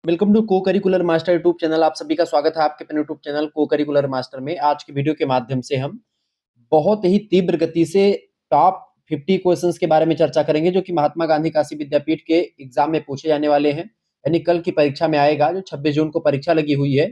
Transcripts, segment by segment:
Welcome to को curricular master YouTube channel. आप सभी का स्वागत है आपके अपने यूट्यूब चैनल को करिकुलर मास्टर में। आज की वीडियो के माध्यम से हम बहुत ही तीव्र गति से टॉप 50 क्वेश्चंस के बारे में चर्चा करेंगे जो कि महात्मा गांधी काशी विद्यापीठ के एग्जाम में पूछे जाने वाले हैं, यानी कल की परीक्षा में आएगा। जो 26 जून को परीक्षा लगी हुई है,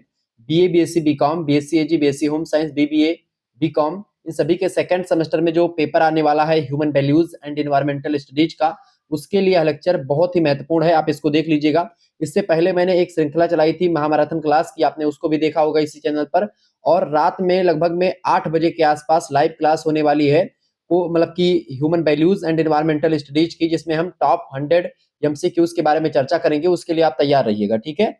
BA BSc BCom BSc AG BSc home science BBA BCom इन सभी के सेकंड सेमेस्टर में जो पेपर आने वाला है human values and environmental studies का, उसके लिए यह लेक्चर बहुत ही महत्वपूर्ण है। आप इसको देख लीजिएगा। इससे पहले मैंने एक श्रृंखला चलाई थी महामैराथन क्लास की, आपने उसको भी देखा होगा इसी चैनल पर। और रात में लगभग में 8 बजे के आसपास लाइव क्लास होने वाली है, वो मतलब कि human values and environmental studies की, जिसमें हम टॉप 100 एमसीक्यूज के बारे में चर्चा करेंगे। उसके लिए आप तैयार रहिएगा, ठीक है।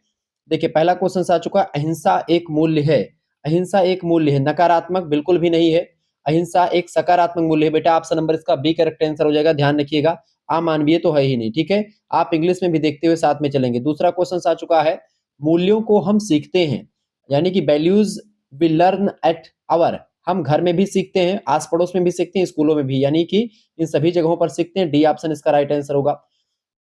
देखिए, पहला क्वेश्चन आ चुका, अहिंसा एक मूल्य है। अहिंसा एक मूल्य है, नकारात्मक बिल्कुल भी नहीं है। अहिंसा एक सकारात्मक मूल्य है। बेटा ऑप्शन नंबर इसका बी करेक्ट आंसर हो जाएगा, ध्यान रखिएगा। अमानवीय तो है ही नहीं, ठीक है। आप इंग्लिश में भी देखते हुए साथ में चलेंगे। दूसरा क्वेश्चन आ चुका है, मूल्यों को हम सीखते हैं, यानी कि values we learn at our. हम घर में भी सीखते हैं, आस पड़ोस में भी सीखते हैं, स्कूलों में भी, यानी कि इन सभी जगहों पर सीखते हैं। डी ऑप्शन इसका राइट आंसर होगा।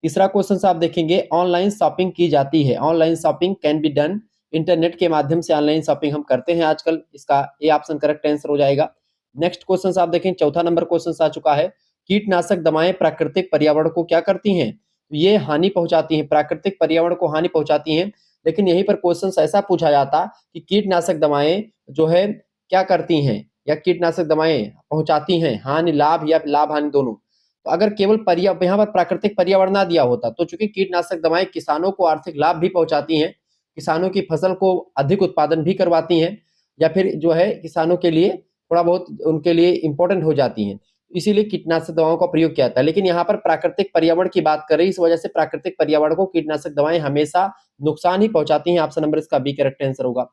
तीसरा क्वेश्चन आप देखेंगे, ऑनलाइन शॉपिंग की जाती है। Online shopping can be done, internet के माध्यम से ऑनलाइन शॉपिंग हम करते हैं आजकल। इसका ए ऑप्शन करेक्ट आंसर हो जाएगा। नेक्स्ट क्वेश्चन आप देखें, चौथा नंबर क्वेश्चन आ चुका है, कीटनाशक दवाएं प्राकृतिक पर्यावरण को क्या करती हैं? ये हानि पहुंचाती हैं, प्राकृतिक पर्यावरण को हानि पहुंचाती हैं। लेकिन यहीं पर क्वेश्चन ऐसा पूछा जाता कि कीटनाशक दवाएं जो है क्या करती हैं, या कीटनाशक दवाएं पहुंचाती हैं हानि लाभ या लाभ हानि दोनों। तो अगर केवल यहाँ पर प्राकृतिक पर्यावरण ना दिया होता, तो चूंकि कीटनाशक दवाएं किसानों को आर्थिक लाभ भी पहुंचाती हैं, किसानों की फसल को अधिक उत्पादन भी करवाती हैं, या फिर जो है किसानों के लिए थोड़ा बहुत उनके लिए इंपॉर्टेंट हो जाती हैं, इसीलिए कीटनाशक दवाओं का प्रयोग किया जाता है। लेकिन यहाँ पर प्राकृतिक पर्यावरण की बात कर रही, इस वजह से प्राकृतिक पर्यावरण को कीटनाशक दवाएं हमेशा नुकसान ही पहुंचाती हैं। ऑप्शन नंबर इसका बी करेक्ट आंसर होगा।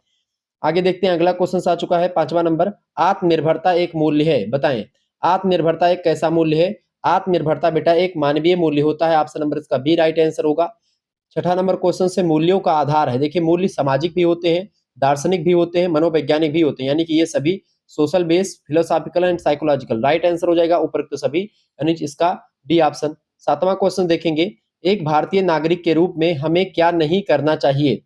आगे देखते हैं, अगला क्वेश्चन आ चुका है, पांचवा नंबर, आत्मनिर्भरता एक मूल्य है, बताएं आत्मनिर्भरता एक कैसा मूल्य है? आत्मनिर्भरता बेटा एक मानवीय मूल्य होता है। ऑप्शन नंबर इसका बी राइट आंसर होगा। छठा नंबर क्वेश्चन से, मूल्यों का आधार है। देखिए, मूल्य सामाजिक भी होते हैं, दार्शनिक भी होते हैं, मनोवैज्ञानिक भी होते हैं, यानी कि ये सभी social based, philosophical and psychological. Right answer हो जाएगा उपरोक्त सभी, यानी इसका डी ऑप्शन। सातवां क्वेश्चन देखेंगे, एक भारतीय नागरिक के रूप में हमें क्या नहीं करना चाहिए?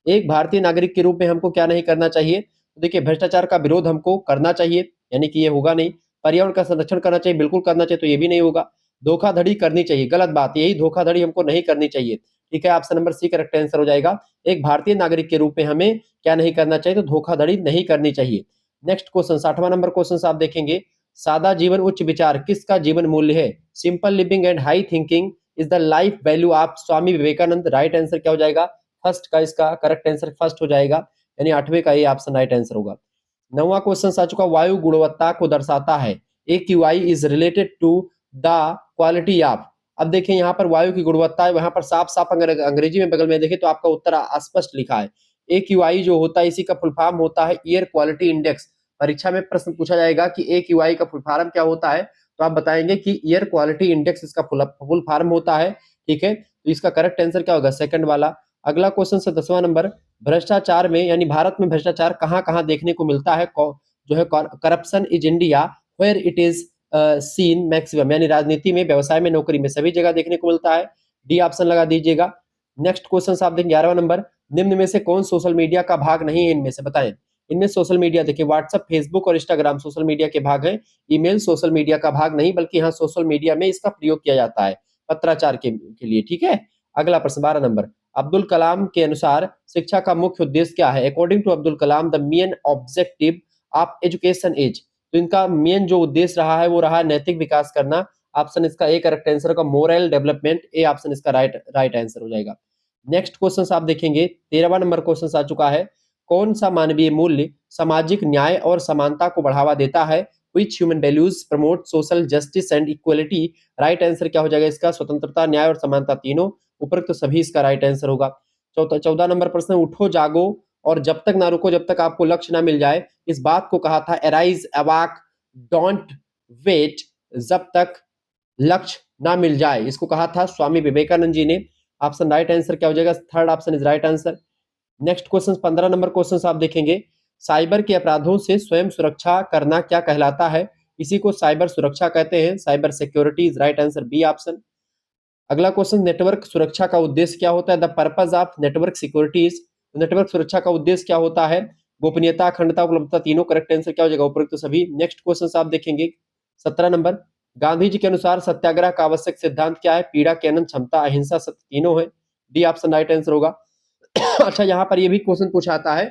एक भारतीय नागरिक के रूप में हमको क्या नहीं करना चाहिए? तो देखिए, भ्रष्टाचार का विरोध हमको करना चाहिए, यानी कि ये होगा नहीं। पर्यावरण का संरक्षण करना चाहिए, बिल्कुल करना चाहिए, तो ये भी नहीं होगा। धोखाधड़ी करनी चाहिए, गलत बात, यही धोखाधड़ी हमको नहीं करनी चाहिए, ठीक है। Option number C correct answer हो जाएगा। एक भारतीय नागरिक के रूप में हमें क्या नहीं करना चाहिए? तो धोखाधड़ी नहीं करनी चाहिए। नेक्स्ट क्वेश्चन, 60वां नंबर क्वेश्चन आप देखेंगे, सादा जीवन उच्च विचार किसका जीवन मूल्य है? Simple living and high thinking is the life value of Swami Vivekananda. Right answer क्या हो जाएगा? फर्स्ट का इसका करेक्ट आंसर फर्स्ट हो जाएगा, यानी 8वें का ये ऑप्शन राइट आंसर होगा। 9वां क्वेश्चन आ चुका, वायु गुणवत्ता को दर्शाता है। AQI is related to the quality of. अब देखिए, यहाँ पर वायु की गुणवत्ता है, वहां पर साफ साफ अगर अंग्रेजी में बगल में देखें तो आपका उत्तर अस्पष्ट लिखा है। AQI जो होता है, इसी का फुल फॉर्म होता है एयर क्वालिटी इंडेक्स। परीक्षा में प्रश्न पूछा जाएगा कि AQI का फुल फॉर्म क्या होता है, तो आप बताएंगे कि एयर क्वालिटी इंडेक्स इसका फुल फॉर्म होता है, ठीक है। तो इसका करेक्ट आंसर क्या होगा? सेकंड वाला। अगला क्वेश्चन से 10वां नंबर, भ्रष्टाचार में यानी भारत में भ्रष्टाचार कहाँ कहाँ देखने को मिलता है? जो है, corruption is India where it is seen maximum, यानी राजनीति में, व्यवसाय में, नौकरी में, सभी जगह देखने को मिलता है। डी ऑप्शन लगा दीजिएगा। नेक्स्ट क्वेश्चन आप देखेंगे, 11वां नंबर, निम्न में से कौन सोशल मीडिया का भाग नहीं है? इनमें से बताएं। इनमें सोशल मीडिया, देखिए व्हाट्सएप, फेसबुक और इंस्टाग्राम सोशल मीडिया के भाग हैं। ईमेल सोशल मीडिया का भाग नहीं, बल्कि यहाँ सोशल मीडिया में इसका प्रयोग किया जाता है पत्राचार के लिए, ठीक है। अगला प्रश्न 12 नंबर, अब्दुल कलाम के अनुसार शिक्षा का मुख्य उद्देश्य क्या है? According to Abdul Kalam the main objective of education is. तो इनका मेन जो उद्देश्य रहा है वो रहा है नैतिक विकास करना। ऑप्शन इसका ए करेक्ट आंसर का मोरल डेवलपमेंट, ए ऑप्शन इसका राइट आंसर हो जाएगा। नेक्स्ट क्वेश्चन आप देखेंगे, 13वां नंबर क्वेश्चन आ चुका है, कौन सा मानवीय मूल्य सामाजिक न्याय और समानता को बढ़ावा देता है? Which human values promote social justice and equality? Right answer क्या हो जाएगा इसका? स्वतंत्रता, न्याय और समानता, तीनों। उपरोक्त तो सभी इसका राइट आंसर होगा। 14 नंबर प्रश्न, उठो जागो और जब तक ना रुको जब तक आपको लक्ष्य ना मिल जाए, इस बात को कहा था अराइज अवाक डोंट वेट, जब तक लक्ष्य ना मिल जाए, इसको कहा था स्वामी विवेकानंद जी ने। ऑप्शन राइट आंसर क्या हो जाएगा? Third option is right answer. Next question 15 number question आप देखेंगे, साइबर के अपराधों से स्वयं सुरक्षा करना क्या कहलाता है? इसी को साइबर सुरक्षा कहते हैं, cyber security is right answer, B option. अगला क्वेश्चन, नेटवर्क सुरक्षा का उद्देश्य क्या होता है? The purpose of network security is, network सुरक्षा का उद्देश्य क्या होता है? गोपनीयता, अखंडता, उपलब्धता, तीनों। करेक्ट आंसर क्या हो जाएगा? उपरोक्त सभी। नेक्स्ट क्वेश्चन आप देखेंगे 17 नंबर, गांधी जी के अनुसार सत्याग्रह का आवश्यक सिद्धांत क्या है? पीड़ा के अनंत, क्षमता, अहिंसा, सत्य, तीनों है। डी ऑप्शन राइट आंसर होगा। अच्छा, यहाँ पर ये भी क्वेश्चन पूछा आता है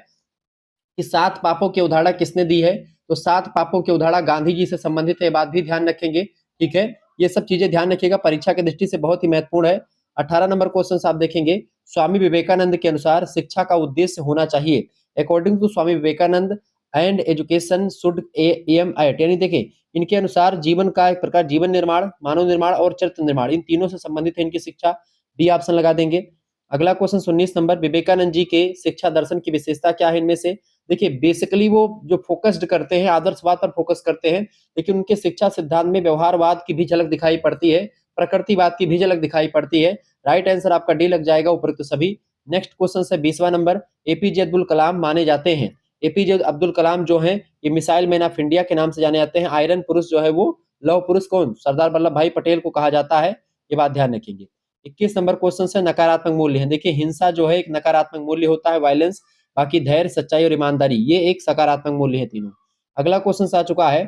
कि 7 पापों की अवधारणा किसने दी है? तो 7 पापों की अवधारणा गांधी जी से संबंधित है, ये बात भी ध्यान रखेंगे। ठीक है, ये सब चीजें ध्यान रखिएगा, परीक्षा की दृष्टि से बहुत ही महत्वपूर्ण है। 18 नंबर क्वेश्चन आप देखेंगे, स्वामी विवेकानंद के अनुसार शिक्षा का उद्देश्य होना चाहिए। According to Swami Vivekananda and education should aim at, यानी देखिए इनके अनुसार जीवन का एक प्रकार जीवन निर्माण, मानव निर्माण और चरित्र निर्माण, इन तीनों से संबंधित है इनकी शिक्षा। डी ऑप्शन लगा देंगे। अगला क्वेश्चन 19 नंबर, विवेकानंद जी के शिक्षा दर्शन की विशेषता क्या है इनमें से? देखिए बेसिकली वो जो फोकस्ड करते हैं, आदर्शवाद पर फोकस करते हैं, लेकिन उनके शिक्षा सिद्धांत में व्यवहारवाद की भी झलक दिखाई पड़ती है, प्रकृतिवाद की भी झलक दिखाई पड़ती है। राइट आंसर आपका डी लग जाएगा, उपरोक्त सभी। नेक्स्ट क्वेश्चन है 20वां नंबर, एपीजे अब्दुल कलाम माने जाते हैं। एपीजे अब्दुल कलाम जो है ये मिसाइल मैन ऑफ इंडिया के नाम से जाने जाते हैं। आयरन पुरुष जो है वो लौह पुरुष कौन? सरदार वल्लभ भाई पटेल को कहा जाता है, ये बात ध्यान रखेंगे। 21 नंबर क्वेश्चन है नकारात्मक मूल्य है। देखिए हिंसा जो है एक नकारात्मक मूल्य होता है, वायलेंस, बाकी धैर्य, सच्चाई और ईमानदारी ये एक सकारात्मक मूल्य है तीनों। अगला क्वेश्चन आ चुका है,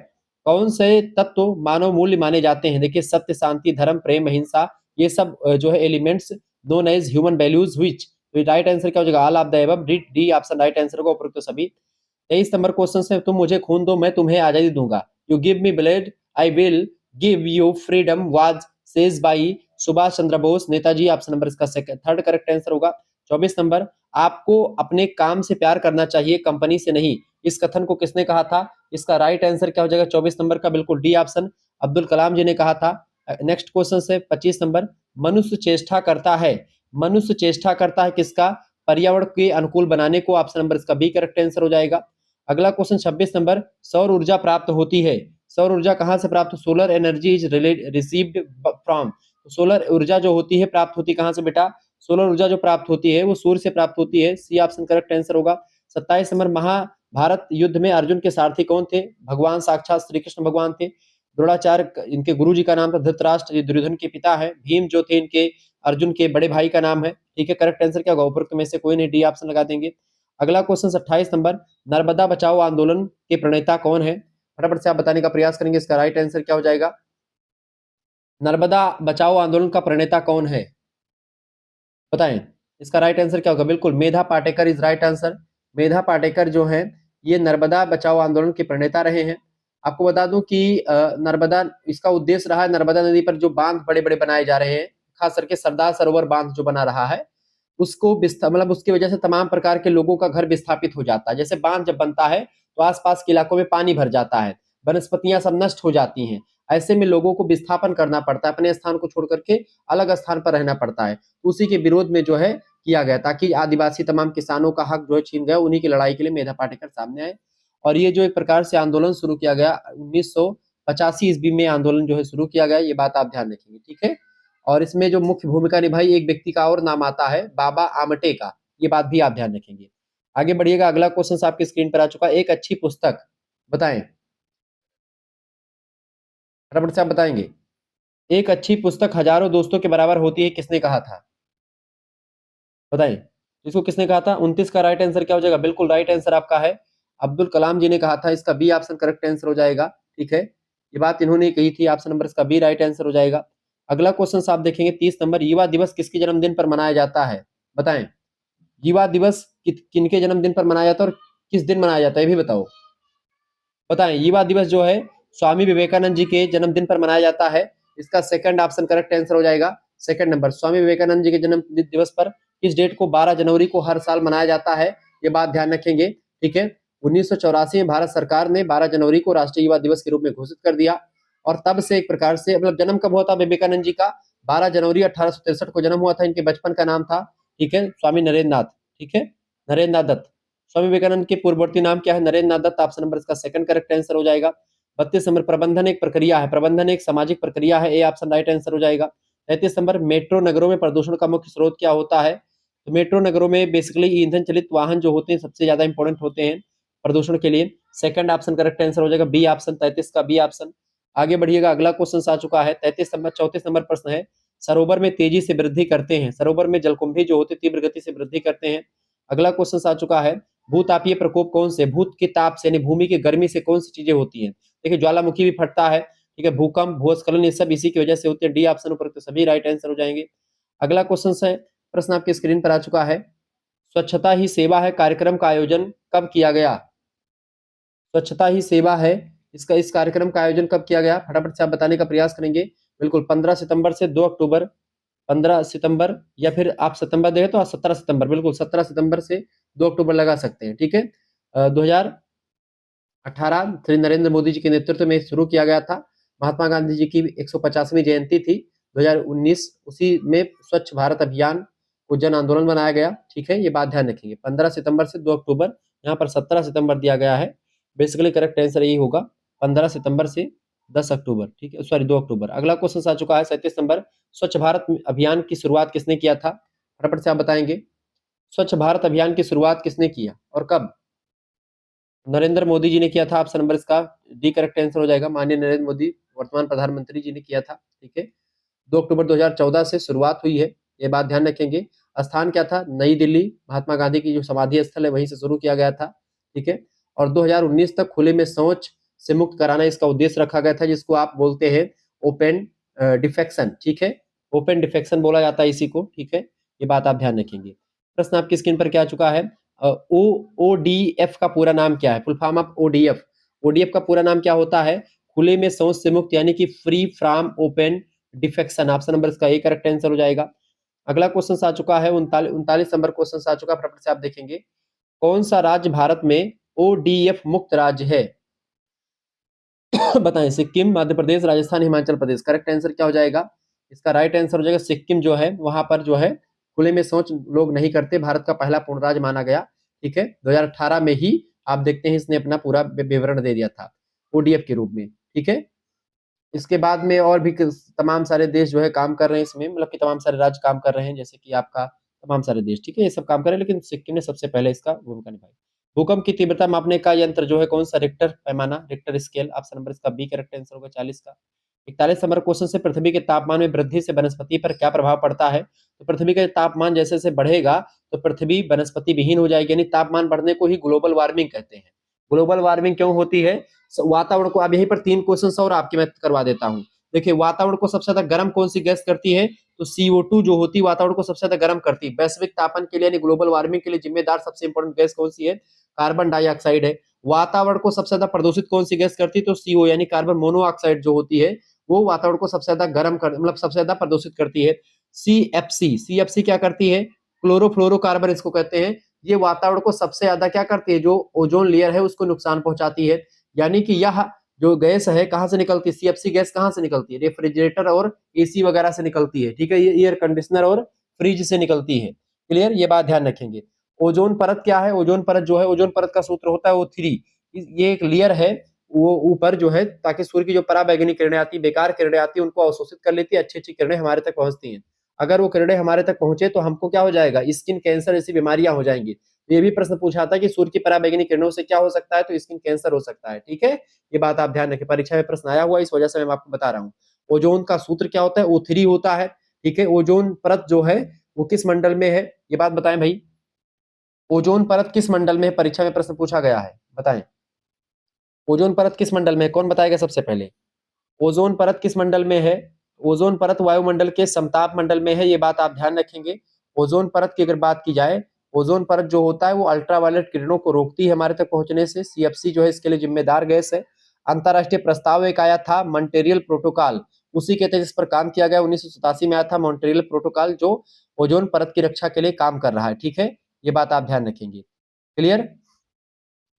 कौन से तत्व मानव मूल्य माने जाते हैं? देखिए सत्य, शांति, धर्म, प्रेम, अहिंसा, ये सब जो है elements known as human values which, तो राइट आंसर क्या हो जाएगा? All of the above, D option right answer होगा, उपरोक्त सभी। 23 नंबर क्वेश्चन है, तुम मुझे खून दो मैं तुम्हें आजादी दूंगा। You give me blood I will give you freedom was says by Subhash Chandra Bose, Netaji. Option number इसका थर्ड करेक्ट आंसर होगा। 24 नंबर, आपको अपने काम से प्यार करना चाहिए, कंपनी से नहीं, इस कथन को किसने कहा था? इसका राइट आंसर क्या हो जाएगा 24 नंबर का? बिल्कुल डी ऑप्शन, अब्दुल कलाम जी ने कहा था। नेक्स्ट क्वेश्चन है 25 नंबर, मनुष्य चेष्टा करता है, मनुष्य चेष्टा करता है किसका? पर्यावरण के अनुकूल बनाने को। ऑप्शन नंबर इसका बी करेक्ट आंसर हो जाएगा। अगला क्वेश्चन 26 नंबर, सौर ऊर्जा प्राप्त होती है, सौर ऊर्जा कहां से प्राप्त? Solar energy is received from, solar ऊर्जा जो होती है प्राप्त होती कहां से बेटा? सोलर ऊर्जा जो प्राप्त होती है वो सूर्य से प्राप्त होती है, सी ऑप्शन करेक्ट आंसर होगा। 27 नंबर, महाभारत युद्ध में अर्जुन के सारथी कौन थे? भगवान साक्षात श्री कृष्ण भगवान थे। द्रोणाचार्य इनके गुरु जी का नाम था, धृतराष्ट्र दुर्योधन के पिता है, भीम जो थे इनके अर्जुन के बड़े भाई का नाम है। ठीक है, करेक्ट आंसर क्या होगा? उपरोक्त में से कोई नहीं, डी ऑप्शन लगा देंगे। अगला क्वेश्चन 28 नंबर, नर्मदा बचाओ आंदोलन के प्रणेता कौन है? फटाफट से आप बताने का प्रयास करेंगे, इसका राइट आंसर क्या हो जाएगा? नर्मदा बचाओ आंदोलन का प्रणेता कौन है? बताएं, इसका राइट आंसर क्या होगा? बिल्कुल मेधा पाटेकर इज राइट आंसर। मेधा पाटेकर जो है ये नर्मदा बचाओ आंदोलन के प्रणेता रहे हैं। आपको बता दूं कि नर्मदा, इसका उद्देश्य रहा है नर्मदा नदी पर जो बांध बड़े बड़े बनाए जा रहे हैं, खास करके सरदार सरोवर बांध जो बना रहा है, उसको मतलब उसकी वजह से तमाम प्रकार के लोगों का घर विस्थापित हो जाता है। जैसे बांध जब बनता है तो आसपास के इलाकों में पानी भर जाता है, वनस्पतियां सब नष्ट हो जाती हैं, ऐसे में लोगों को विस्थापन करना पड़ता है, अपने स्थान को छोड़ करके अलग स्थान पर रहना पड़ता है। उसी के विरोध में जो है किया गया, ताकि आदिवासी तमाम किसानों का हक जो है छीन गया, उन्हीं की लड़ाई के लिए मेधा पाटेकर सामने आए। और ये जो एक प्रकार से आंदोलन शुरू किया गया 1985 ईस्वी में आंदोलन जो है शुरू किया गया, ये बात आप ध्यान रखेंगे। ठीक है, और इसमें जो मुख्य भूमिका निभाई एक व्यक्ति का और नाम आता है, बाबा आमटे का, ये बात भी आप ध्यान रखेंगे। आगे बढ़िएगा, अगला क्वेश्चन आपकी स्क्रीन पर आ चुका है, एक अच्छी पुस्तक बताएं, फटाफट से आप बताएंगे। एक अच्छी पुस्तक हजारों दोस्तों के बराबर होती है, किसने कहा था? बताएं, इसको किसने कहा था? 29 का राइट आंसर क्या हो जाएगा? बिल्कुल राइट आंसर आपका है अब्दुल कलाम जी ने कहा था, इसका बी ऑप्शन करेक्ट आंसर हो जाएगा। ठीक है, ये बात इन्होंने कही थी, ऑप्शन नंबर इसका बी राइट आंसर हो जाएगा। अगला क्वेश्चन आप देखेंगे 30 नंबर, युवा दिवस किसके जन्मदिन पर मनाया जाता है? बताएं, युवा दिवस किनके जन्मदिन पर मनाया जाता है और किस दिन मनाया जाता है, ये भी बताओ। बताएं, युवा दिवस जो है स्वामी विवेकानंद जी के जन्मदिन पर मनाया जाता है, इसका सेकंड ऑप्शन करेक्ट आंसर हो जाएगा। सेकंड नंबर, स्वामी विवेकानंद जी के जन्म दिवस पर किस डेट को 12 जनवरी को हर साल मनाया जाता है, ये बात ध्यान रखेंगे। ठीक है, 1984 में भारत सरकार ने 12 जनवरी को राष्ट्रीय युवा दिवस के रूप में घोषित कर दिया, और तब से एक प्रकार से, मतलब जन्म कब हुआ था विवेकानंद जी का? 12 जनवरी 1863 को जन्म हुआ था, इनके बचपन का नाम था, ठीक है, स्वामी नरेंद्र नाथ। ठीक है, नरेंद्र नाथ दत्त। स्वामी विवेकानंद के पूर्ववर्ती नाम क्या है? नरेंद्र नाथ दत्त, ऑप्शन नंबर इसका सेकंड करेक्ट आंसर हो जाएगा। 32 नंबर, प्रबंधन एक प्रक्रिया है, प्रबंधन एक सामाजिक प्रक्रिया है, ए ऑप्शन राइट आंसर हो जाएगा। 33 नंबर, मेट्रो नगरों में प्रदूषण का मुख्य स्रोत क्या होता है? तो मेट्रो नगरों में बेसिकली ईंधन चलित वाहन जो होते हैं सबसे ज्यादा इंपॉर्टेंट होते हैं प्रदूषण के लिए, सेकंड ऑप्शन करेक्ट आंसर हो जाएगा, बी ऑप्शन, 33 का बी ऑप्शन। आगे बढ़िएगा, अगला क्वेश्चन आ चुका है 33 नंबर, 34 नंबर प्रश्न है, सरोवर में तेजी से वृद्धि करते हैं? सरोवर में जलकुंभी जो होते तीव्र गति से वृद्धि करते हैं। अगला क्वेश्चन आ चुका है, भूतापीय प्रकोप कौन से? भूत के ताप से यानी भूमि की गर्मी से कौन सी चीजें होती हैं? देखिए ज्वालामुखी भी फटता है, ठीक है, भूकंप, भूस्खलन, ये सब इसी की वजह से होते हैं। डी ऑप्शन उपरोक्त सभी राइट आंसर हो जाएंगे। अगला क्वेश्चन है, प्रश्न आपकी स्क्रीन पर आ चुका है, स्वच्छता ही सेवा है कार्यक्रम का आयोजन कब किया गया? स्वच्छता ही सेवा है, इस कार्यक्रम का आयोजन कब किया गया? फटाफट से आप बताने का प्रयास करेंगे। बिल्कुल 15 सितंबर से 2 अक्टूबर, 15 सितंबर या फिर आप सितंबर दें तो 17 सितंबर, बिल्कुल 17 सितंबर से 2 अक्टूबर लगा सकते हैं, ठीक है। 2018 श्री नरेंद्र मोदी जी के नेतृत्व में शुरू किया गया था। महात्मा गांधी जी की 150वीं जयंती थी 2019, उसी में स्वच्छ भारत अभियान को जन आंदोलन बनाया गया, ठीक है, ये बात ध्यान रखेंगे। 15 सितंबर से 2 अक्टूबर, यहाँ पर 17 सितंबर दिया गया है, बेसिकली करेक्ट आंसर यही होगा, 15 सितंबर से 10 अक्टूबर, ठीक है, सॉरी 2 अक्टूबर। अगला क्वेश्चन आ चुका है 37 नंबर, स्वच्छ भारत अभियान की शुरुआत किसने किया था? फटाफट से आप बताएंगे, स्वच्छ भारत अभियान की शुरुआत किसने किया और कब? नरेंद्र मोदी जी ने किया था, ऑप्शन नंबर इसका डी करेक्ट आंसर हो जाएगा, माननीय नरेंद्र मोदी वर्तमान प्रधानमंत्री जी ने किया था, ठीक है। 2 अक्टूबर 2014 से शुरुआत हुई है, ये बात ध्यान रखेंगे। स्थान क्या था? नई दिल्ली, महात्मा गांधी की जो समाधि स्थल है वहीं से शुरू किया गया था, ठीक है। और 2019 तक खुले में शौच से मुक्त कराना इसका उद्देश्य रखा गया था, जिसको आप बोलते हैं ओपन डिफेक्शन, ठीक है, ओपन डिफेक्शन बोला जाता है इसी को, ठीक है, ये बात आप ध्यान रखेंगे। प्रश्न आपकी स्क्रीन पर क्या आ चुका है, ओडीएफ का पूरा नाम क्या है? Full form of ODF, ODF का पूरा नाम क्या होता है? खुले में शौच से मुक्त यानी कि free from open defection, option number इसका ए करेक्ट आंसर हो जाएगा। अगला क्वेश्चन आ चुका है 39 नंबर क्वेश्चन आ चुका है, फटाफट से आप देखेंगे, कौन सा राज्य भारत में ओडीएफ मुक्त राज्य है? बताएं, सिक्किम, मध्य प्रदेश, राजस्थान, हिमाचल प्रदेश। करेक्ट आंसर क्या हो जाएगा? इसका राइट आंसर हो जाएगा सिक्किम, जो है वहां पर जो है खुले में शौच लोग नहीं करते, भारत का पहला पूर्ण राज्य माना गया, ठीक है। 2018 में ही आप देखते हैं इसने अपना पूरा विवरण दे दिया था ओडीएफ के रूप में, ठीक है। इसके बाद में और भी तमाम सारे देश जो है काम कर रहे हैं इसमें, मतलब कि तमाम सारे राज्य काम कर रहे हैं, जैसे कि आपका तमाम सारे देश, ठीक है, ये सब काम कर रहे हैं, लेकिन सिक्किम ने सबसे पहले इसका भूमिका निभाई। भूकंप की तीव्रता मापने का यंत्र जो है कौन सा? रिक्टर पैमाना, रिक्टर स्केल, ऑप्शन नंबर इसका बी करेक्ट आंसर होगा 40 का। 41 नंबर क्वेश्चन से, पृथ्वी के तापमान में वृद्धि से वनस्पति पर क्या प्रभाव पड़ता है? तो पृथ्वी का तापमान जैसे जैसे बढ़ेगा तो पृथ्वी वनस्पति विहीन हो जाएगी, यानी तापमान बढ़ने को ही ग्लोबल वार्मिंग कहते हैं। ग्लोबल वार्मिंग क्यों होती है? वातावरण को, अब यहीं पर 3 क्वेश्चन और आपके मैं करवा देता हूँ। देखिए वातावरण को सबसे ज्यादा गर्म कौन सी गैस करती है? तो CO2 जो होती है वातावरण को सबसे ज्यादा गर्म करती है। वैश्विक तापमान के लिए यानी ग्लोबल वार्मिंग के लिए जिम्मेदार सबसे इंपॉर्टेंट गैस कौन सी है? कार्बन डाइऑक्साइड है। वातावरण को सबसे ज्यादा प्रदूषित कौन सी गैस करती है? तो CO यानी कार्बन मोनोऑक्साइड जो होती है वो वातावरण को सबसे ज्यादा गर्म कर, मतलब सबसे ज्यादा प्रदूषित करती है। CFC क्या करती है? क्लोरोफ्लोरोकार्बन इसको कहते हैं। ये वातावरण को सबसे ज्यादा क्या करती है? जो ओजोन लेयर है उसको नुकसान पहुंचाती है। यानी कि यह जो गैस है कहां से निकलती है? CFC गैस कहां से निकलती है? रेफ्रिजरेटर और AC वगैरह से निकलती है, ठीक है, ये एयर कंडीशनर और फ्रिज से निकलती है। क्लियर, ये बात ध्यान रखेंगे। ओजोन परत क्या है? ओजोन परत जो है, ओजोन परत का सूत्र होता है O3, ये एक लेयर है वो ऊपर जो है, ताकि सूर्य की जो पराबैंगनी किरणें आती, बेकार किरणें आती है, उनको अवशोषित कर लेती है, अच्छी अच्छी किरणें हमारे तक पहुंचती हैं। अगर वो किरणें हमारे तक पहुंचे तो हमको क्या हो जाएगा? स्किन कैंसर जैसी बीमारियां हो जाएंगी। ये भी प्रश्न पूछा था कि सूर्य की पराबैंगनी किरणों से क्या हो सकता है? तो स्किन कैंसर हो सकता है, ठीक है, ये बात आप ध्यान रखें, परीक्षा में प्रश्न आया हुआ, इस वजह से मैं आपको बता रहा हूँ। ओजोन का सूत्र क्या होता है? O3 होता है, ठीक है। ओजोन परत जो है वो किस मंडल में है? ये बात बताएं भाई, ओजोन परत किस मंडल में है? परीक्षा में प्रश्न पूछा गया है, बताएं ओजोन परत किस मंडल में है? कौन बताएगा सबसे पहले? ओजोन परत किस मंडल में है? ओजोन परत वायुमंडल के समताप मंडल में है, ये बात आप ध्यान रखेंगे। ओजोन परत की अगर बात की जाए, ओजोन परत जो होता है वो अल्ट्रावायलेट किरणों को रोकती है हमारे तक पहुंचने से। CFC जो है इसके लिए जिम्मेदार गैस है। अंतरराष्ट्रीय प्रस्ताव एक आया था मॉन्ट्रियल प्रोटोकॉल, उसी के तहत इस पर काम किया गया, 1987 में आया था मॉन्ट्रियल प्रोटोकॉल, जो ओजोन परत की रक्षा के लिए काम कर रहा है, ठीक है, ये बात आप ध्यान रखेंगे। क्लियर,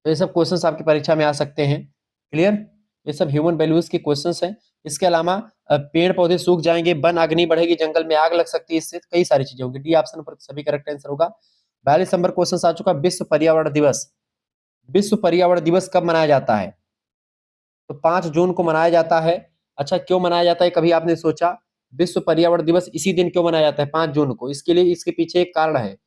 तो ये सब क्वेश्चंस आपकी परीक्षा में आ सकते हैं। क्लियर, ये सब ह्यूमन वैल्यूज के क्वेश्चंस हैं। इसके अलावा पेड़ पौधे सूख जाएंगे, वन अग्नि बढ़ेगी, जंगल में आग लग सकती है, इससे कई सारी चीजें होंगी। डी ऑप्शन पर सभी करेक्ट आंसर होगा। 42 नंबर क्वेश्चन आ चुका, विश्व पर्यावरण दिवस। विश्व पर्यावरण दिवस कब मनाया जाता है? तो 5 जून को मनाया जाता है। अच्छा, क्यों मनाया जाता है, कभी आपने सोचा विश्व पर्यावरण दिवस इसी दिन क्यों मनाया जाता है 5 जून को? इसके लिए इसके पीछे एक कारण है।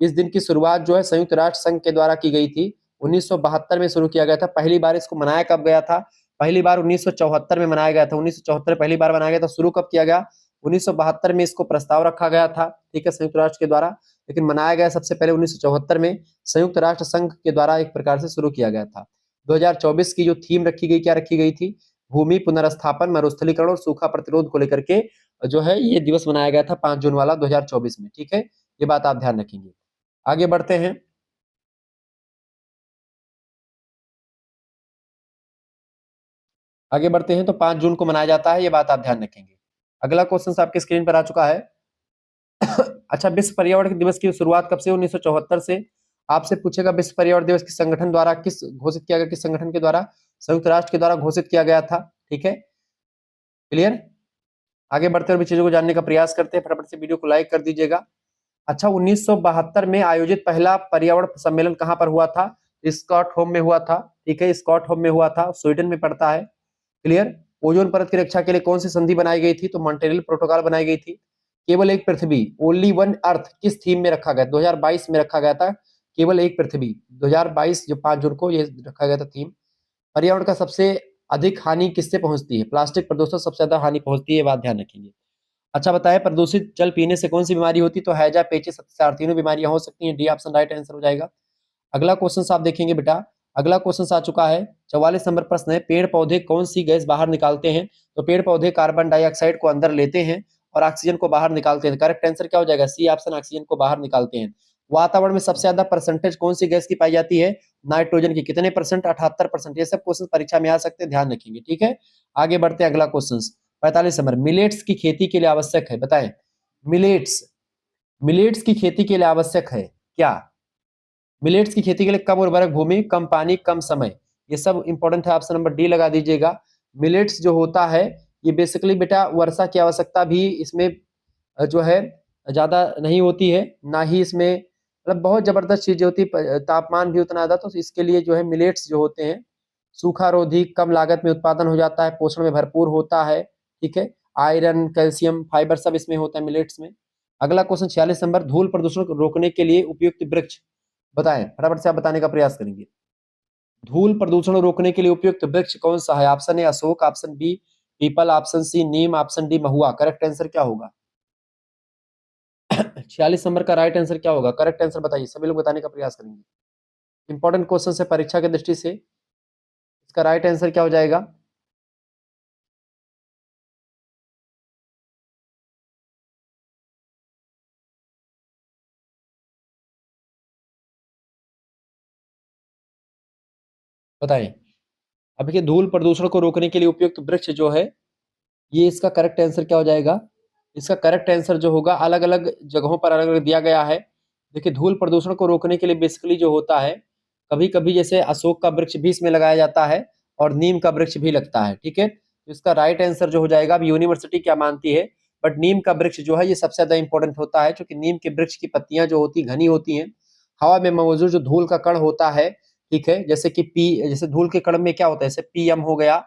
इस दिन की शुरुआत जो है संयुक्त राष्ट्र संघ के द्वारा की गई थी, 1972 में शुरू किया गया था। पहली बार इसको मनाया कब गया था? पहली बार 1974 में मनाया गया था। 1974 पहली बार मनाया गया था। शुरू कब किया गया? 1972 में इसको प्रस्ताव रखा गया था, ठीक है, संयुक्त राष्ट्र के द्वारा, लेकिन मनाया गया सबसे पहले 1974 में संयुक्त राष्ट्र संघ के द्वारा एक प्रकार से शुरू किया गया था। 2024 की जो थीम रखी गई, क्या रखी गई थी? भूमि पुनर्स्थापन, मरुस्थलीकरण और सूखा प्रतिरोध को लेकर के जो है ये दिवस मनाया गया था 5 जून वाला 2024 में, ठीक है, ये बात आप ध्यान रखेंगे। आगे बढ़ते हैं। आगे बढ़ते हैं तो 5 जून को मनाया जाता है, ये बात आप ध्यान रखेंगे। अगला क्वेश्चन आपके स्क्रीन पर आ चुका है। अच्छा, विश्व पर्यावरण दिवस की शुरुआत कब से? 1974 से। आपसे पूछेगा विश्व पर्यावरण दिवस किस संगठन द्वारा किस घोषित किया गया, किस संगठन के द्वारा? संयुक्त राष्ट्र के द्वारा घोषित किया गया था, ठीक है, क्लियर। आगे बढ़ते हुए चीजों को जानने का प्रयास करते हैं, फटाफट से वीडियो को लाइक कर दीजिएगा। अच्छा, 1972 में आयोजित पहला पर्यावरण सम्मेलन कहां पर हुआ था? स्कॉटहोम में हुआ था, ठीक है, स्कॉटहोम में हुआ था, स्वीडन में पड़ता है, क्लियर। ओजोन परत की रक्षा के लिए कौन सी संधि बनाई गई थी? तो मॉन्ट्रियल प्रोटोकॉल बनाई गई थी। केवल एक पृथ्वी, ओनली वन अर्थ, किस थीम में रखा गया? 2022 में रखा गया था, केवल एक पृथ्वी, 2022 जो 5 जून को ये रखा गया था थीम। पर्यावरण का सबसे अधिक हानि किससे पहुंचती है? प्लास्टिक प्रदूषण सबसे ज्यादा हानि पहुंचती है, बात ध्यान रखेंगे। अच्छा बताएं, प्रदूषित जल पीने से कौन सी बीमारी होती है? तो हैजा, पेचिस, अतिसार, तीनों बीमारियां हो सकती हैं, डी ऑप्शन राइट आंसर हो जाएगा। अगला क्वेश्चन आप देखेंगे बेटा, अगला क्वेश्चन आ चुका है, 44 नंबर प्रश्न है, पेड़ पौधे कौन सी गैस बाहर निकालते हैं? तो पेड़ पौधे कार्बन डाइऑक्साइड को अंदर लेते हैं और ऑक्सीजन को बाहर निकालते हैं। करेक्ट आंसर क्या हो जाएगा? सी ऑप्शन, ऑक्सीजन को बाहर निकालते हैं। वातावरण में सबसे ज्यादा परसेंटेज कौन सी गैस की पाई जाती है? नाइट्रोजन की। कितने परसेंट? 78%। ये सब क्वेश्चन परीक्षा में आ सकते हैं, ध्यान रखेंगे, ठीक है। आगे बढ़ते हैं, अगला क्वेश्चन 45 नंबर, मिलेट्स की खेती के लिए आवश्यक है, बताएं। मिलेट्स, मिलेट्स की खेती के लिए आवश्यक है क्या? मिलेट्स की खेती के लिए कम उर्वरक भूमि, कम पानी, कम समय, ये सब इंपॉर्टेंट है, ऑप्शन नंबर डी लगा दीजिएगा। मिलेट्स जो होता है ये बेसिकली बेटा वर्षा की आवश्यकता भी इसमें जो है ज्यादा नहीं होती है, ना ही इसमें मतलब बहुत जबरदस्त चीज होती है, तापमान भी उतना ज्यादा, तो इसके लिए जो है मिलेट्स जो होते हैं सूखा रोधी, कम लागत में उत्पादन हो जाता है, पोषण में भरपूर होता है, ठीक है, आयरन, कैल्शियम, फाइबर सब इसमें होता है मिलेट्स में। अगला क्वेश्चन 46 नंबर, धूल प्रदूषण को रोकने के लिए उपयुक्त वृक्ष बताएं, फटाफट से आप बताने का प्रयास करेंगे। धूल प्रदूषण रोकने के लिए उपयुक्त वृक्ष कौन सा है? ऑप्शन ए अशोक, ऑप्शन बी पीपल, ऑप्शन सी नीम, ऑप्शन डी महुआ। करेक्ट आंसर क्या होगा? 46 नंबर का राइट आंसर क्या होगा? करेक्ट आंसर बताइए, सभी लोग बताने का प्रयास करेंगे, इंपॉर्टेंट क्वेश्चन है परीक्षा की दृष्टि से। इसका राइट आंसर क्या हो जाएगा? बताएं। अब देखिए, धूल प्रदूषण को रोकने के लिए उपयुक्त वृक्ष जो है ये इसका करेक्ट आंसर क्या हो जाएगा? इसका करेक्ट आंसर जो होगा, अलग अलग जगहों पर अलग अलग दिया गया है। देखिए, धूल प्रदूषण को रोकने के लिए बेसिकली जो होता है, कभी कभी जैसे अशोक का वृक्ष भी इसमें लगाया जाता है और नीम का वृक्ष भी लगता है, ठीक है। तो इसका राइट आंसर जो हो जाएगा, अब यूनिवर्सिटी क्या मानती है, बट नीम का वृक्ष जो है ये सबसे ज्यादा इंपॉर्टेंट होता है, क्योंकि नीम के वृक्ष की पत्तियां जो होती घनी होती हैं, हवा में मौजूद जो धूल का कण होता है, ठीक है, जैसे कि जैसे धूल के कण में क्या होता है, जैसे पीएम हो गया,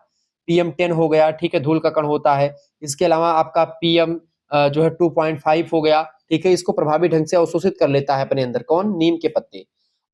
PM10 हो गया, ठीक है, धूल का कण होता है। इसके अलावा आपका PM जो है 2.5 हो गया, ठीक है, इसको प्रभावी ढंग से अवशोषित कर लेता है अपने अंदर, कौन? नीम के पत्ते।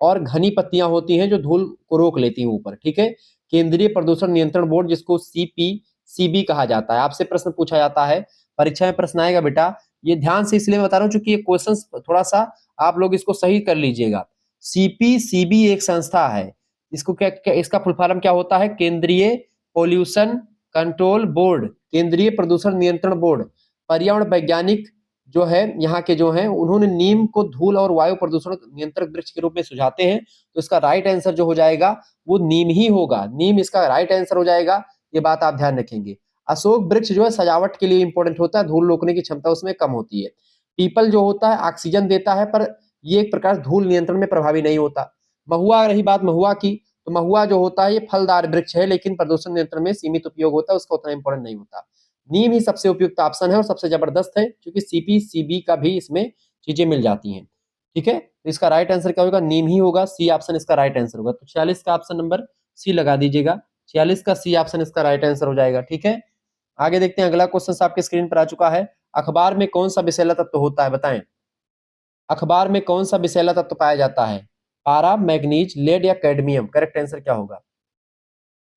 और घनी पत्तियां होती हैं जो धूल को रोक लेती हैं ऊपर, ठीक है। केंद्रीय प्रदूषण नियंत्रण बोर्ड, जिसको CPCB कहा जाता है, आपसे प्रश्न पूछा जाता है, परीक्षा में प्रश्न आएगा बेटा। ये ध्यान से इसलिए बता रहा हूँ क्योंकि ये क्वेश्चन थोड़ा सा आप लोग इसको सही कर लीजिएगा। CPCB एक संस्था है, इसको क्या इसका फुल फॉर्म क्या होता है? केंद्रीय पोल्यूशन कंट्रोल बोर्ड, केंद्रीय प्रदूषण नियंत्रण बोर्ड। पर्यावरण वैज्ञानिक जो है यहाँ के जो है, उन्होंने नीम को धूल और वायु प्रदूषण नियंत्रक वृक्ष के रूप में सुझाते हैं, तो इसका राइट आंसर जो हो जाएगा वो नीम ही होगा, नीम इसका राइट आंसर हो जाएगा, ये बात आप ध्यान रखेंगे। अशोक वृक्ष जो है सजावट के लिए इंपॉर्टेंट होता है, धूल रोकने की क्षमता उसमें कम होती है। पीपल जो होता है ऑक्सीजन देता है, पर ये एक प्रकार धूल नियंत्रण में प्रभावी नहीं होता। महुआ, रही बात महुआ की, तो महुआ जो होता है ये फलदार वृक्ष है, लेकिन प्रदूषण नियंत्रण में सीमित उपयोग होता है, उसका उतना इंपॉर्टेंट नहीं होता। नीम ही सबसे उपयुक्त ऑप्शन है और सबसे जबरदस्त है, क्योंकि CPCB का भी इसमें चीजें मिल जाती हैं, ठीक है। तो इसका राइट आंसर क्या होगा? नीम ही होगा, सी ऑप्शन इसका राइट आंसर होगा। तो 46 का ऑप्शन नंबर सी लगा दीजिएगा, 46 का सी ऑप्शन इसका राइट आंसर हो जाएगा, ठीक है। आगे देखते हैं, अगला क्वेश्चन आपके स्क्रीन पर आ चुका है, अखबार में कौन सा विषैला तत्व होता है, बताएं। अखबार में कौन सा विषैला तत्व पाया जाता है? पारा, मैग्नीज, लेड या कैडमियम। करेक्ट आंसर क्या होगा?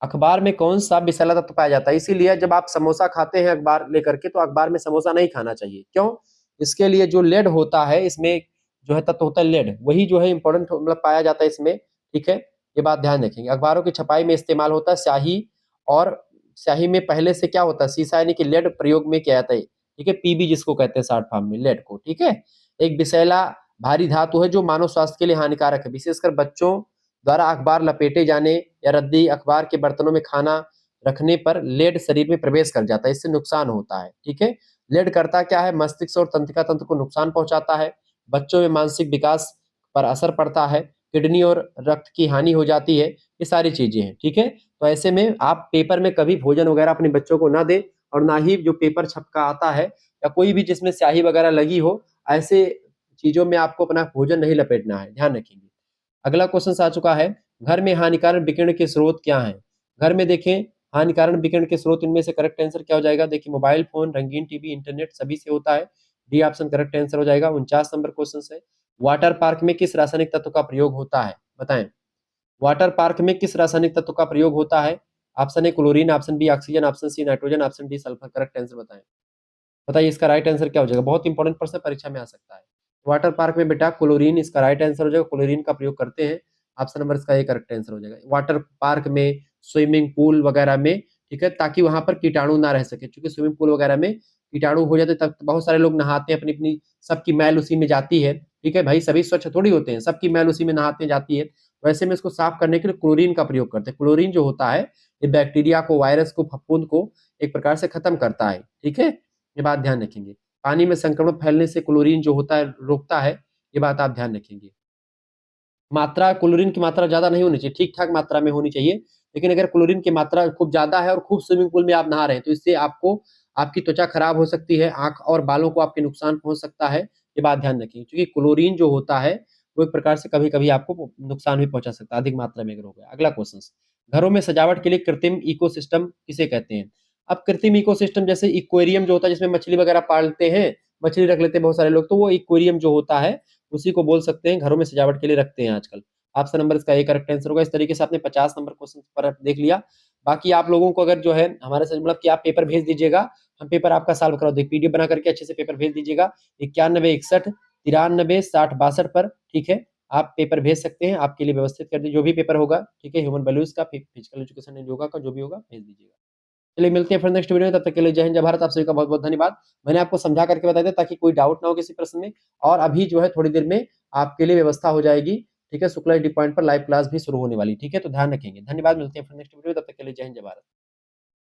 अखबार में कौन सा विषैला तत्व पाया जाता है? इसीलिए जब आप समोसा खाते हैं अखबार लेकर के, तो अखबार में समोसा नहीं खाना चाहिए। क्यों? इसके लिए जो लेड होता है, इसमें जो है तत्व होता है लेड, वही जो है इंपॉर्टेंट मतलब पाया जाता है इसमें, ठीक है? ये बात ध्यान रखेंगे। अखबारों की छपाई में इस्तेमाल होता है स्याही, और स्याही में पहले से क्या होता है, सीसा यानी कि लेड प्रयोग में किया जाता है, ठीक है? पीबी जिसको कहते हैं शॉर्ट फॉर्म में, लेड को, ठीक है? एक विषैला भारी धातु है जो मानव स्वास्थ्य के लिए हानिकारक है, विशेषकर बच्चों द्वारा अखबार लपेटे जाने या रद्दी अखबार के बर्तनों में खाना रखने पर लेड शरीर में प्रवेश कर जाता है, इससे नुकसान होता है, ठीक है? लेड करता क्या है, मस्तिष्क और तंत्रिका तंत्र को नुकसान पहुंचाता है, बच्चों में मानसिक विकास पर असर पड़ता है, किडनी और रक्त की हानि हो जाती है, ये सारी चीजें हैं, ठीक है? तो ऐसे में आप पेपर में कभी भोजन वगैरह अपने बच्चों को ना दें, और ना ही जो पेपर छपका आता है या कोई भी जिसमें स्याही वगैरह लगी हो, ऐसे चीजों में आपको अपना भोजन नहीं लपेटना है, ध्यान रखेंगे। अगला क्वेश्चन आ चुका है, घर में हानिकारक विकिरण के स्रोत क्या हैं? घर में देखें, हानिकारक विकिरण के स्रोत, इनमें से करेक्ट आंसर क्या हो जाएगा? देखिए, मोबाइल फोन, रंगीन टीवी, इंटरनेट सभी से होता है। डी ऑप्शन करेक्ट आंसर हो जाएगा। 49 नंबर क्वेश्चन है, वाटर पार्क में किस रासायनिक तत्व का प्रयोग होता है? बताएं, वाटर पार्क में किस रासायनिक तत्व का प्रयोग होता है? Option A chlorine, option B oxygen, option C nitrogen, option D sulphur. Correct answer बताएं, बताइए इसका राइट आंसर क्या हो जाएगा? बहुत इंपॉर्टेंट प्रश्न परीक्षा में आ सकता है। वाटर पार्क में बेटा क्लोरीन इसका राइट आंसर हो जाएगा, क्लोरीन का प्रयोग करते हैं। ऑप्शन नंबर इसका ये करेक्ट आंसर हो जाएगा। वाटर पार्क में, स्विमिंग पूल वगैरह में, ठीक है, ताकि वहां पर कीटाणु ना रह सके, क्योंकि स्विमिंग पूल वगैरह में कीटाणु हो जाते, तब बहुत सारे लोग नहाते हैं, अपनी अपनी सबकी मैल उसी में जाती है, ठीक है भाई, सभी स्वच्छ थोड़ी होते हैं, सबकी मैल उसी में नहाते जाती है। वैसे में इसको साफ करने के लिए क्लोरीन का प्रयोग करते हैं। क्लोरीन जो होता है, ये बैक्टीरिया को, वायरस को, फफूंद को एक प्रकार से खत्म करता है, ठीक है? ये बात ध्यान रखेंगे। पानी में संक्रमण फैलने से क्लोरीन जो होता है रोकता है, ये बात आप ध्यान रखेंगे। मात्रा, क्लोरीन की मात्रा ज्यादा नहीं होनी चाहिए, ठीक ठाक मात्रा में होनी चाहिए। लेकिन अगर क्लोरीन की मात्रा खूब ज्यादा है और खूब स्विमिंग पूल में आप नहा रहे हैं, तो इससे आपको, आपकी त्वचा खराब हो सकती है, आंख और बालों को आपके नुकसान पहुंच सकता है। ये बात ध्यान रखिए, क्योंकि क्लोरीन जो होता है वो एक प्रकार से कभी कभी आपको नुकसान भी पहुंचा सकता है, अधिक मात्रा में अगर हो गया। अगला क्वेश्चन, घरों में सजावट के लिए कृत्रिम इकोसिस्टम किसे कहते हैं? अब कृत्रिम इकोसिस्टम जैसे इक्वेरियम जो होता है, जिसमें मछली वगैरह पालते हैं, मछली रख लेते हैं बहुत सारे लोग, तो वो इक्वेरियम जो होता है उसी को बोल सकते हैं, घरों में सजावट के लिए रखते हैं आजकल। ऑप्शन नंबर इसका ए करेक्ट आंसर होगा। इस तरीके से आपने 50 नंबर क्वेश्चन पर देख लिया। बाकी आप लोगों को अगर जो है हमारे से मतलब कि आप पेपर भेज दीजिएगा, हम पेपर आपका सॉल्व करा देंगे, पीडीएफ बना करके अच्छे से पेपर भेज दीजिएगा 9161936262 पर, ठीक है? आप पेपर भेज सकते हैं, आपके लिए व्यवस्थित कर दी, जो भी पेपर होगा, ठीक है, ह्यूमन वैल्यूज का, फिजिकल एजुकेशन एंड योगा का, जो भी होगा भेज दीजिएगा। चलिए मिलते हैं फिर नेक्स्ट वीडियो में, तब तक के लिए जय हिंद जय भारत। आप सभी का बहुत बहुत धन्यवाद। मैंने आपको समझा करके बता दिया ताकि कोई डाउट ना हो किसी प्रश्न में। और अभी जो है थोड़ी देर में आपके लिए व्यवस्था हो जाएगी, ठीक है, शुक्ला डी पॉइंट पर लाइव क्लास भी शुरू होने वाली, ठीक है? तो ध्यान रखेंगे। धन्यवाद, मिलते हैं फिर नेक्स्ट वीडियो में, तब तक के लिए जय हिंद जय भारत।